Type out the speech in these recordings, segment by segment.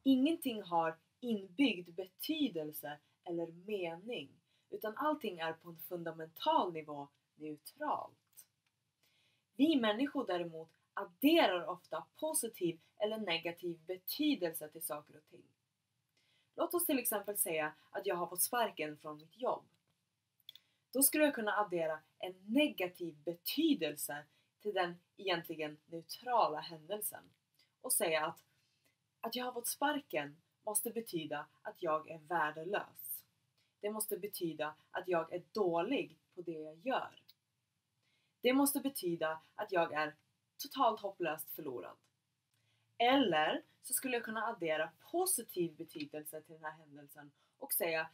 Ingenting har inbyggd betydelse eller mening, utan allting är på en fundamental nivå neutralt. Vi människor däremot adderar ofta positiv eller negativ betydelse till saker och ting. Låt oss till exempel säga att jag har fått sparken från mitt jobb. Då skulle jag kunna addera en negativ betydelse till den egentligen neutrala händelsen och säga att jag har fått sparken måste betyda att jag är värdelös. Det måste betyda att jag är dålig på det jag gör. Det måste betyda att jag är totalt hopplöst förlorad. Eller så skulle jag kunna addera positiv betydelse till den här händelsen och säga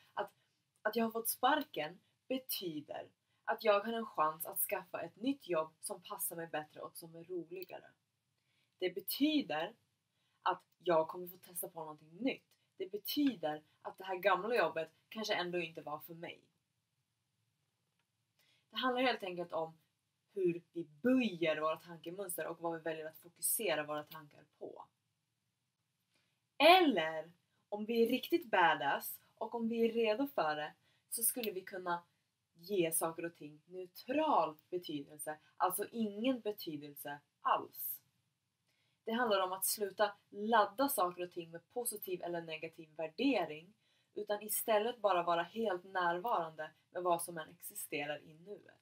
att jag har fått sparken betyder att jag har en chans att skaffa ett nytt jobb som passar mig bättre och som är roligare. Det betyder att jag kommer få testa på någonting nytt. Det betyder att det här gamla jobbet kanske ändå inte var för mig. Det handlar helt enkelt om hur vi böjer våra tankemönster och vad vi väljer att fokusera våra tankar på. Eller om vi är riktigt badass och om vi är redo för det så skulle vi kunna ge saker och ting neutral betydelse, alltså ingen betydelse alls. Det handlar om att sluta ladda saker och ting med positiv eller negativ värdering utan istället bara vara helt närvarande med vad som än existerar i nuet.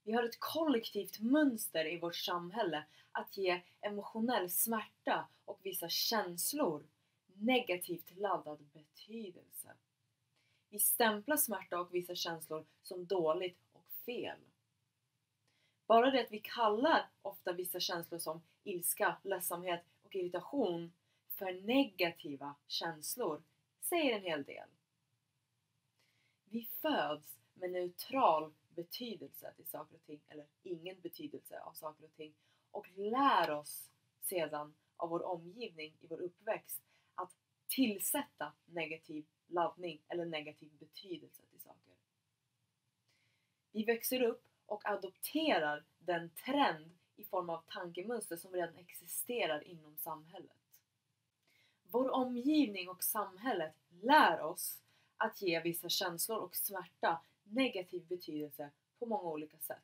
Vi har ett kollektivt mönster i vårt samhälle att ge emotionell smärta och vissa känslor negativt laddad betydelse. Vi stämplar smärta och vissa känslor som dåligt och fel. Bara det att vi kallar ofta vissa känslor som ilska, ledsamhet och irritation för negativa känslor säger en hel del. Vi föds med neutral betydelse till saker och ting eller ingen betydelse av saker och ting och lär oss sedan av vår omgivning i vår uppväxt att tillsätta negativ laddning eller negativ betydelse till saker. Vi växer upp och adopterar den trend i form av tankemönster som redan existerar inom samhället. Vår omgivning och samhället lär oss att ge vissa känslor och smärta negativ betydelse på många olika sätt.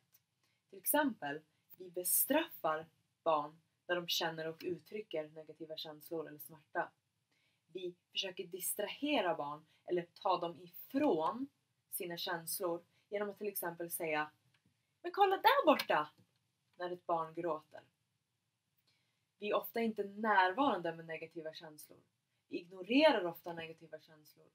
Till exempel, vi bestraffar barn när de känner och uttrycker negativa känslor eller smärta. Vi försöker distrahera barn eller ta dem ifrån sina känslor genom att till exempel säga "Men kolla där borta!" när ett barn gråter. Vi är ofta inte närvarande med negativa känslor. Vi ignorerar ofta negativa känslor.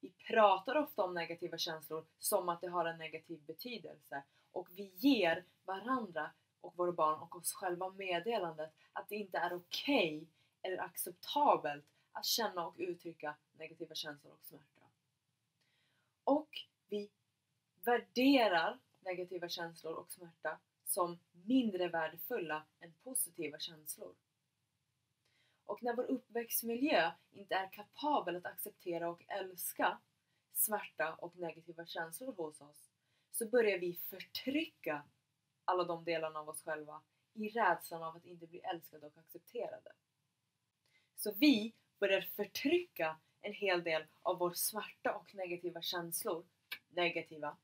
Vi pratar ofta om negativa känslor som att det har en negativ betydelse. Och vi ger varandra och våra barn och oss själva meddelandet att det inte är okej eller acceptabelt att känna och uttrycka negativa känslor och smärta. Och vi värderar negativa känslor och smärta som mindre värdefulla än positiva känslor. Och när vår uppväxtmiljö inte är kapabel att acceptera och älska smärta och negativa känslor hos oss så börjar vi förtrycka alla de delarna av oss själva i rädslan av att inte bli älskade och accepterade. Så vi börjar förtrycka en hel del av vår smärta och negativa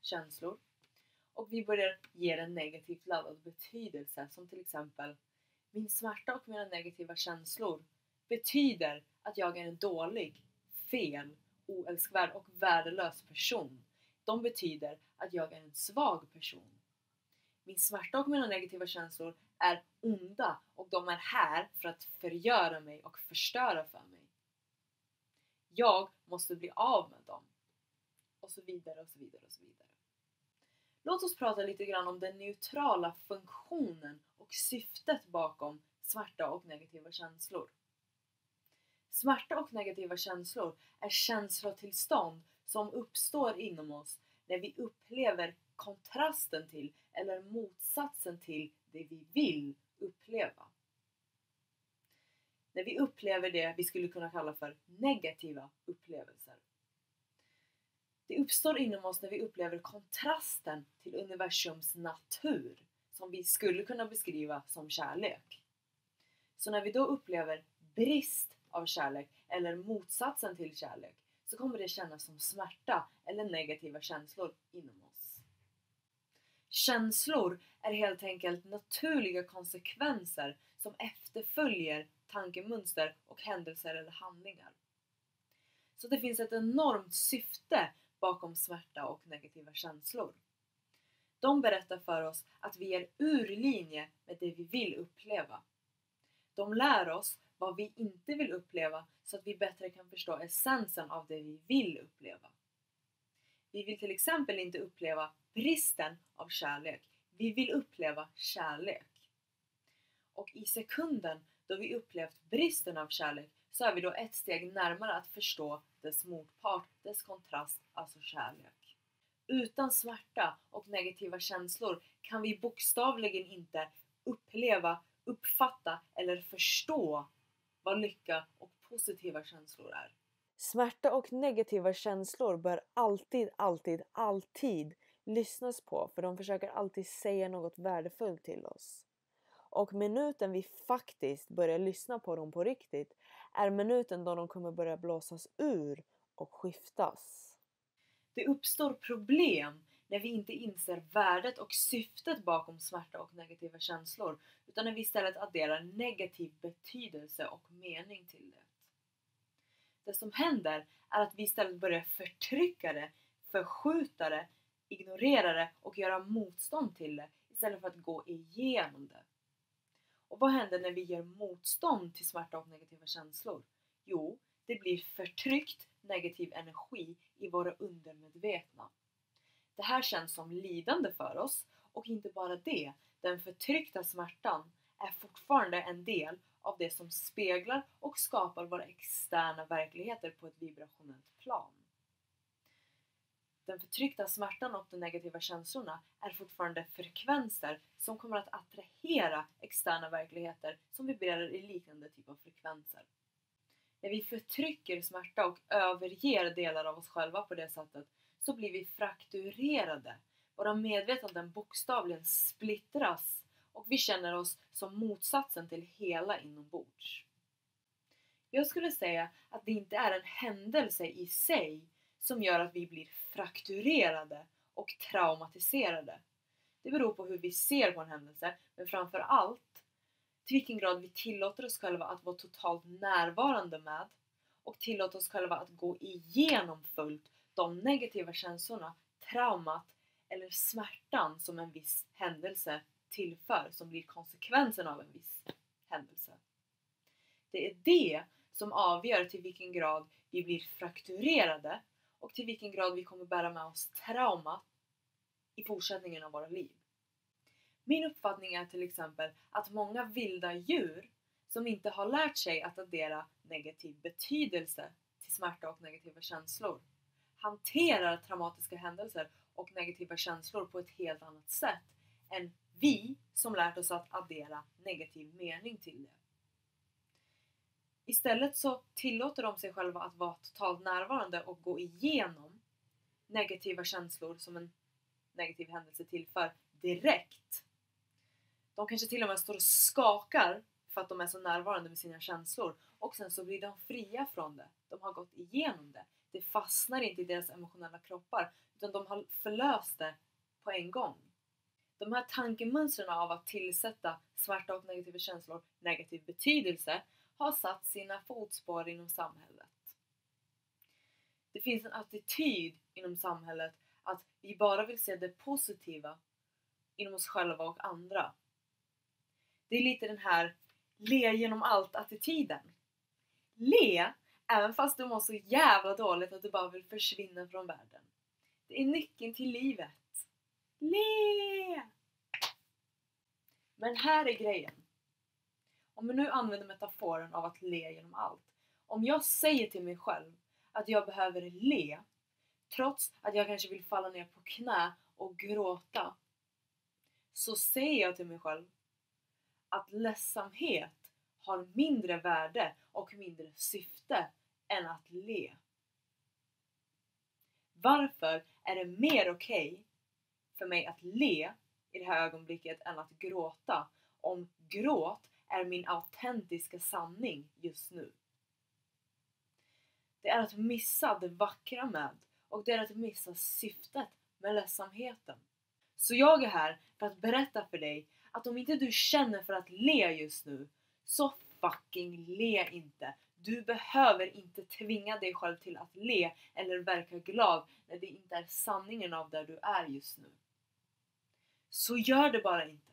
känslor och vi börjar ge en negativt laddad betydelse som till exempel min smärta och mina negativa känslor betyder att jag är en dålig, fel, oälskvärd och värdelös person. De betyder att jag är en svag person. Min smärta och mina negativa känslor är onda och de är här för att förgöra mig och förstöra för mig. Jag måste bli av med dem. Och så vidare och så vidare och så vidare. Låt oss prata lite grann om den neutrala funktionen och syftet bakom smärta och negativa känslor. Smärta och negativa känslor är känslotillstånd som uppstår inom oss när vi upplever kontrasten till eller motsatsen till det vi vill uppleva. När vi upplever det vi skulle kunna kalla för negativa upplevelser. Det uppstår inom oss när vi upplever kontrasten till universums natur som vi skulle kunna beskriva som kärlek. Så när vi då upplever brist av kärlek eller motsatsen till kärlek, så kommer det kännas som smärta eller negativa känslor inom oss. Känslor är helt enkelt naturliga konsekvenser som efterföljer tankemönster och händelser eller handlingar. Så det finns ett enormt syfte bakom smärta och negativa känslor. De berättar för oss att vi är ur linje med det vi vill uppleva. De lär oss vad vi inte vill uppleva så att vi bättre kan förstå essensen av det vi vill uppleva. Vi vill till exempel inte uppleva bristen av kärlek. Vi vill uppleva kärlek. Och i sekunden då vi upplevt bristen av kärlek så är vi då ett steg närmare att förstå dess motpart, dess kontrast, alltså kärlek. Utan smärta och negativa känslor kan vi bokstavligen inte uppleva, uppfatta eller förstå vad lycka och positiva känslor är. Smärta och negativa känslor bör alltid lyssnas på, för de försöker alltid säga något värdefullt till oss. Och minuten vi faktiskt börjar lyssna på dem på riktigt är minuten då de kommer börja blåsas ur och skiftas. Det uppstår problem när vi inte inser värdet och syftet bakom smärta och negativa känslor, utan när vi istället adderar negativ betydelse och mening till det. Det som händer är att vi istället börjar förtrycka det, förskjuta det, ignorera det och göra motstånd till det istället för att gå igenom det. Och vad händer när vi gör motstånd till smärta och negativa känslor? Jo, det blir förtryckt negativ energi i våra undermedvetna. Det här känns som lidande för oss, och inte bara det, den förtryckta smärtan är fortfarande en del av det som speglar och skapar våra externa verkligheter på ett vibrationellt plan. Den förtryckta smärtan och de negativa känslorna är fortfarande frekvenser som kommer att attrahera externa verkligheter som vibrerar i liknande typ av frekvenser. När vi förtrycker smärta och överger delar av oss själva på det sättet så blir vi frakturerade. Våra medvetanden bokstavligen splittras och vi känner oss som motsatsen till hela inombords. Jag skulle säga att det inte är en händelse i sig som gör att vi blir frakturerade och traumatiserade. Det beror på hur vi ser på en händelse, men framför allt till vilken grad vi tillåter oss själva att vara totalt närvarande med och tillåter oss själva att gå igenom fullt de negativa känslorna, traumat eller smärtan som en viss händelse tillför, som blir konsekvensen av en viss händelse. Det är det som avgör till vilken grad vi blir frakturerade och till vilken grad vi kommer bära med oss trauma i fortsättningen av våra liv. Min uppfattning är till exempel att många vilda djur som inte har lärt sig att addera negativ betydelse till smärta och negativa känslor hanterar traumatiska händelser och negativa känslor på ett helt annat sätt än vi som lärt oss att addera negativ mening till det. Istället så tillåter de sig själva att vara totalt närvarande och gå igenom negativa känslor som en negativ händelse tillför direkt. De kanske till och med står och skakar för att de är så närvarande med sina känslor. Och sen så blir de fria från det. De har gått igenom det. Det fastnar inte i deras emotionella kroppar, utan de har förlöst det på en gång. De här tankemönstren av att tillsätta smärta och negativa känslor negativ betydelse har satt sina fotspår inom samhället. Det finns en attityd inom samhället att vi bara vill se det positiva inom oss själva och andra. Det är lite den här le genom allt-attityden. Le, även fast du mår så jävla dåligt att du bara vill försvinna från världen. Det är nyckeln till livet. Le! Men här är grejen. Om vi nu använder metaforen av att le genom allt. Om jag säger till mig själv att jag behöver le, trots att jag kanske vill falla ner på knä och gråta, så säger jag till mig själv att ledsamhet har mindre värde och mindre syfte än att le. Varför är det mer okej för mig att le i det här ögonblicket än att gråta, om gråt är min autentiska sanning just nu? Det är att missa det vackra med, och det är att missa syftet med ledsamheten. Så jag är här för att berätta för dig att om inte du känner för att le just nu, så fucking le inte. Du behöver inte tvinga dig själv till att le eller verka glad när det inte är sanningen av där du är just nu. Så gör det bara inte.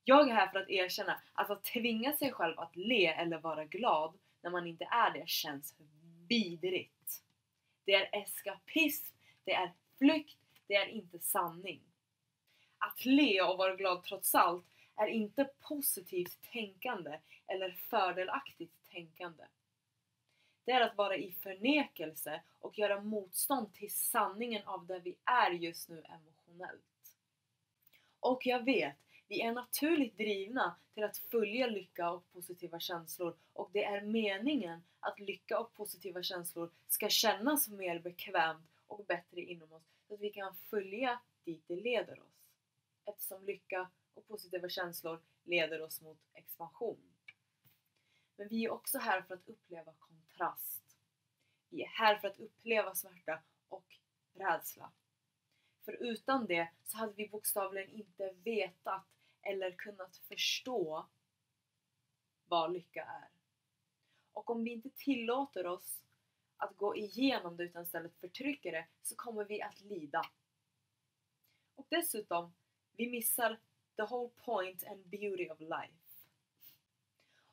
Jag är här för att erkänna att tvinga sig själv att le eller vara glad när man inte är det känns vidrigt. Det är eskapism, det är flykt, det är inte sanning. Att le och vara glad trots allt är inte positivt tänkande eller fördelaktigt tänkande. Det är att vara i förnekelse och göra motstånd till sanningen av där vi är just nu emotionellt. Och jag vet, vi är naturligt drivna till att följa lycka och positiva känslor, och det är meningen att lycka och positiva känslor ska kännas mer bekvämt och bättre inom oss så att vi kan följa dit det leder oss. Eftersom lycka och positiva känslor leder oss mot expansion. Men vi är också här för att uppleva kontrast. Vi är här för att uppleva smärta och rädsla. För utan det så hade vi bokstavligen inte vetat eller kunnat förstå vad lycka är. Och om vi inte tillåter oss att gå igenom det utan istället förtrycker det, så kommer vi att lida. Och dessutom, vi missar the whole point and beauty of life.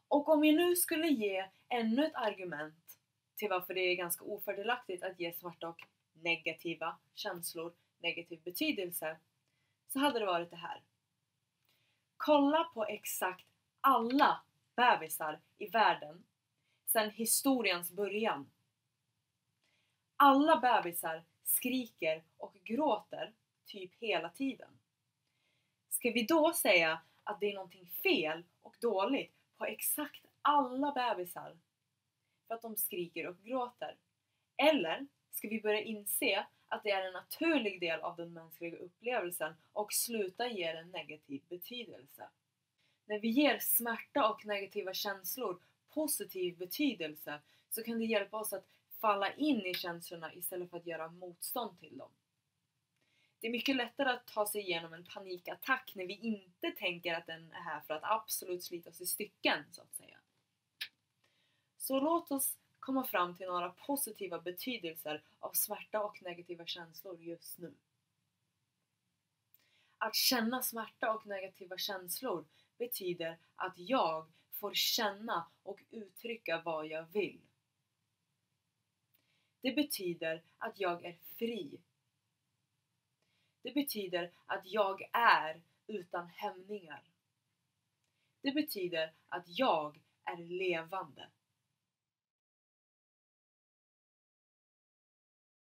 Och om jag nu skulle ge ännu ett argument till varför det är ganska ofördelaktigt att ge smärta och negativa känslor negativ betydelse, så hade det varit det här. Kolla på exakt alla bebisar i världen sedan historiens början. Alla bebisar skriker och gråter typ hela tiden. Ska vi då säga att det är någonting fel och dåligt på exakt alla bebisar för att de skriker och gråter? Eller ska vi börja inse att det är en naturlig del av den mänskliga upplevelsen och sluta ge en negativ betydelse? När vi ger smärta och negativa känslor positiv betydelse så kan det hjälpa oss att falla in i känslorna istället för att göra motstånd till dem. Det är mycket lättare att ta sig igenom en panikattack när vi inte tänker att den är här för att absolut slita oss i stycken, så att säga. Så låt oss komma fram till några positiva betydelser av smärta och negativa känslor just nu. Att känna smärta och negativa känslor betyder att jag får känna och uttrycka vad jag vill. Det betyder att jag är fri. Det betyder att jag är utan hämningar. Det betyder att jag är levande.